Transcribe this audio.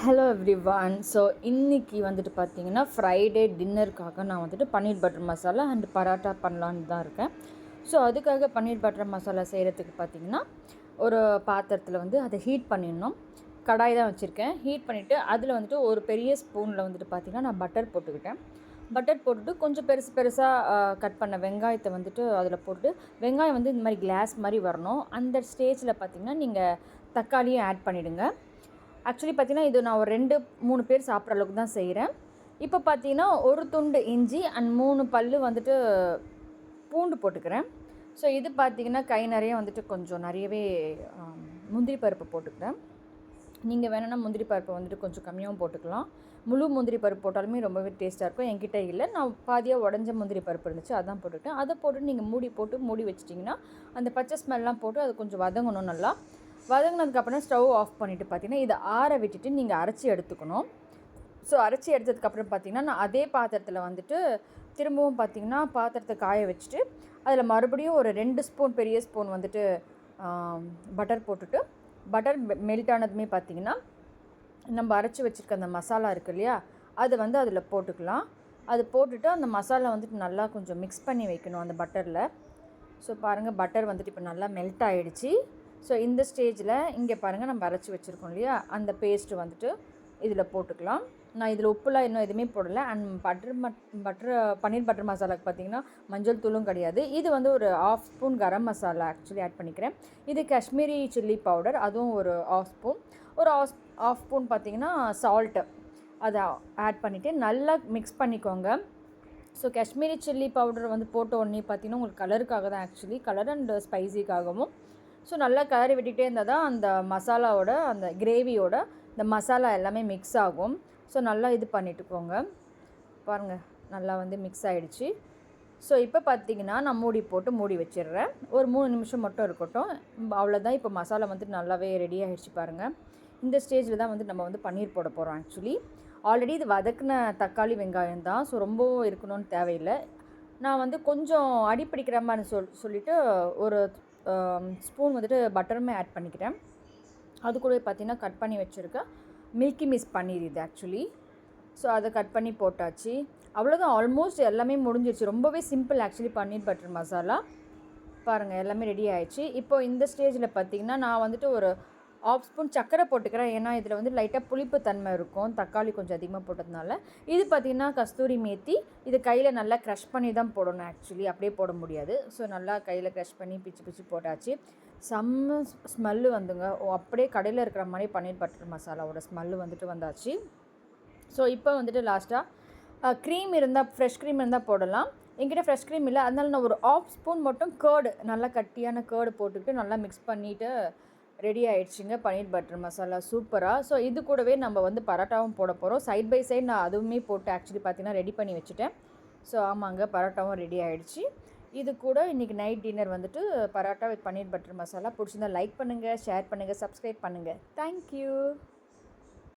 Hello everyone. So இன்றைக்கி வந்துட்டு பார்த்தீங்கன்னா ஃப்ரைடே டின்னருக்காக நான் வந்துட்டு பன்னீர் பட்டர் மசாலா அண்ட் பரோட்டா பண்ணலான்னு தான் இருக்கேன். ஸோ அதுக்காக பன்னீர் பட்டர் மசாலா செய்கிறதுக்கு பார்த்தீங்கன்னா ஒரு பாத்திரத்தில் வந்து அதை ஹீட் பண்ணிடணும். கடாய் தான் வச்சுருக்கேன். ஹீட் பண்ணிவிட்டு அதில் வந்துட்டு ஒரு பெரிய ஸ்பூனில் வந்துட்டு பார்த்திங்கன்னா நான் பட்டர் போட்டுக்கிட்டேன். பட்டர் போட்டுட்டு கொஞ்சம் பெருசாக கட் பண்ண வெங்காயத்தை வந்துட்டு அதில் போட்டு, வெங்காயம் வந்து இந்த மாதிரி கிளாஸ் மாதிரி வரணும். அந்த ஸ்டேஜில் பார்த்திங்கன்னா நீங்கள் தக்காளியும் ஆட் பண்ணிவிடுங்க. ஆக்சுவலி பார்த்தீங்கன்னா இது நான் ஒரு 2-3 பேர் சாப்பிட்ற அளவுக்கு தான் செய்கிறேன். இப்போ பார்த்தீங்கன்னா ஒரு துண்டு இஞ்சி அண்ட் 3 பல் வந்துட்டு பூண்டு போட்டுக்கிறேன். ஸோ இது பார்த்திங்கன்னா கை நிறைய வந்துட்டு கொஞ்சம் நிறையவே முந்திரி பருப்பு போட்டுக்கிறேன். நீங்கள் வேணும்னா முந்திரி பருப்பை வந்துட்டு கொஞ்சம் கம்மியாகவும் போட்டுக்கலாம். முழு முந்திரி பருப்பு போட்டாலுமே ரொம்பவே டேஸ்ட்டாக இருக்கும். என்கிட்ட இல்லை, நான் பாதியாக உடஞ்ச முந்திரி பருப்பு இருந்துச்சு, அதான் போட்டுக்கிட்டேன். அதை போட்டு நீங்கள் மூடி வச்சிட்டிங்கன்னா அந்த பச்சை ஸ்மெல்லாம் போட்டு அது கொஞ்சம் வதங்கணும். நல்லா வதங்கினதுக்கப்புறம் ஸ்டவ் ஆஃப் பண்ணிவிட்டு பார்த்தீங்கன்னா இதை ஆற விட்டுட்டு நீங்கள் அரைச்சி எடுத்துக்கணும். ஸோ அரைச்சி எடுத்ததுக்கப்புறம் பார்த்திங்கன்னா நான் அதே பாத்திரத்தில் வந்துட்டு திரும்பவும் பார்த்திங்கன்னா பாத்திரத்தை காய வச்சுட்டு அதில் மறுபடியும் ஒரு 2 ஸ்பூன் பெரிய ஸ்பூன் வந்துட்டு பட்டர் போட்டுட்டு, பட்டர் மெல்ட் ஆனதுமே பார்த்திங்கன்னா நம்ம அரைச்சி வச்சுருக்க அந்த மசாலா இருக்குது இல்லையா, அதை வந்து அதில் போட்டுக்கலாம். அது போட்டுட்டு அந்த மசாலா வந்துட்டு நல்லா கொஞ்சம் மிக்ஸ் பண்ணி வைக்கணும் அந்த பட்டரில். ஸோ பாருங்கள், பட்டர் வந்துட்டு இப்போ நல்லா மெல்ட் ஆகிடுச்சு. ஸோ இந்த ஸ்டேஜில் இங்கே பாருங்கள், நம்ம அரைச்சி வச்சுருக்கோம் இல்லையா, அந்த பேஸ்ட்டு வந்துட்டு இதில் போட்டுக்கலாம். நான் இதில் உப்புலாம் இன்னும் எதுவுமே போடலை. அண்ட் பன்னீர் பட்டர் மசாலாவுக்கு பார்த்திங்கன்னா மஞ்சள் தூளும் கிடையாது. இது வந்து ஒரு 1/2 spoon garam masala actually add பண்ணிக்கிறேன். இது காஷ்மீரி சில்லி பவுடர், அதுவும் ஒரு 1/2 ஸ்பூன். ஒரு 1/2 ஸ்பூன் பார்த்திங்கன்னா சால்ட்டு அதை ஆட் பண்ணிவிட்டு நல்லா மிக்ஸ் பண்ணிக்கோங்க. ஸோ காஷ்மீரி சில்லி பவுடர் வந்து போட்ட உடனே பார்த்திங்கன்னா உங்களுக்கு கலருக்காக தான், ஆக்சுவலி கலர் அண்ட் ஸ்பைசிக்காகவும். ஸோ நல்லா கிளறி விட்டுகிட்டே இருந்தால் தான் அந்த மசாலாவோட அந்த கிரேவியோட இந்த மசாலா எல்லாமே மிக்ஸ் ஆகும். ஸோ நல்லா இது பண்ணிட்டுக்கோங்க. பாருங்கள், நல்லா வந்து மிக்ஸ் ஆகிடுச்சு. ஸோ இப்போ பார்த்திங்கன்னா நான் மூடி வச்சிடுறேன். ஒரு 3 நிமிஷம் மட்டும் இருக்கட்டும். அவ்வளோதான். இப்போ மசாலா வந்துட்டு நல்லாவே ரெடி ஆகிடுச்சு பாருங்கள். இந்த ஸ்டேஜில் தான் வந்து நம்ம வந்து பன்னீர் போட போகிறோம். ஆக்சுவலி ஆல்ரெடி இது வதக்கின தக்காளி வெங்காயம் தான். ஸோ ரொம்ப இருக்கணும்னு தேவையில்லை. நான் வந்து கொஞ்சம் அடிப்பிடிக்கிற மாதிரி சொல்லிவிட்டு ஒரு ஸ்பூன் வந்துட்டு பட்டருமே ஆட் பண்ணிக்கிறேன். அது கூட பார்த்திங்கன்னா கட் பண்ணி வச்சுருக்கேன் மில்கி மிஸ் பன்னீர் இது ஆக்சுவலி. ஸோ அதை கட் பண்ணி போட்டாச்சு. அவ்வளோதான், ஆல்மோஸ்ட் எல்லாமே முடிஞ்சிருச்சு. ரொம்பவே சிம்பிள் ஆக்சுவலி பன்னீர் பட்டர் மசாலா. பாருங்கள், எல்லாமே ரெடி ஆகிடுச்சு. இப்போ இந்த ஸ்டேஜில் பார்த்திங்கன்னா நான் வந்துட்டு ஒரு 1/2 ஸ்பூன் சர்க்கரை போட்டுக்கிறேன். ஏன்னா இதில் வந்து லைட்டாக புளிப்பு தன்மை இருக்கும், தக்காளி கொஞ்சம் அதிகமாக போட்டதுனால. இது பார்த்திங்கன்னா கஸ்தூரி மேத்தி. இது கையில் நல்லா க்ரஷ் பண்ணி தான் போடணும் ஆக்சுவலி, அப்படியே போட முடியாது. ஸோ நல்லா கையில் க்ரஷ் பண்ணி பிச்சு போட்டாச்சு. செம்ம ஸ்மெல்லு வந்துங்க. அப்படியே கடையில் இருக்கிற மாதிரி பன்னீர் பட்டர் மசாலாவோட ஸ்மெல்லு வந்துட்டு வந்தாச்சு. ஸோ இப்போ வந்துட்டு லாஸ்ட்டாக க்ரீம் இருந்தால், ஃப்ரெஷ் க்ரீம் இருந்தால் போடலாம். என்கிட்ட ஃப்ரெஷ் க்ரீம் இல்லை, அதனால நான் ஒரு 1/2 ஸ்பூன் மட்டும் கேர்டு, நல்லா கட்டியான கேர்டு போட்டுக்கிட்டு நல்லா மிக்ஸ் பண்ணிவிட்டு ரெடி ஆகிடுச்சிங்க பன்னீர் பட்டர் மசாலா சூப்பராக. ஸோ இது கூடவே நம்ம வந்து பரோட்டாவும் போட போகிறோம். சைட் பை சைட் நான் அதுவுமே போட்டு ஆக்சுவலி பார்த்திங்கன்னா ரெடி பண்ணி வச்சுட்டேன். ஸோ ஆமாங்க, பரோட்டாவும் ரெடி ஆகிடுச்சு. இது கூட இன்றைக்கி நைட் டின்னர் வந்துட்டு பரோட்டா வித் பன்னீர் பட்டர் மசாலா. பிடிச்சிருந்தா லைக் பண்ணுங்கள், ஷேர் பண்ணுங்கள், சப்ஸ்கிரைப் பண்ணுங்கள். தேங்க்யூ.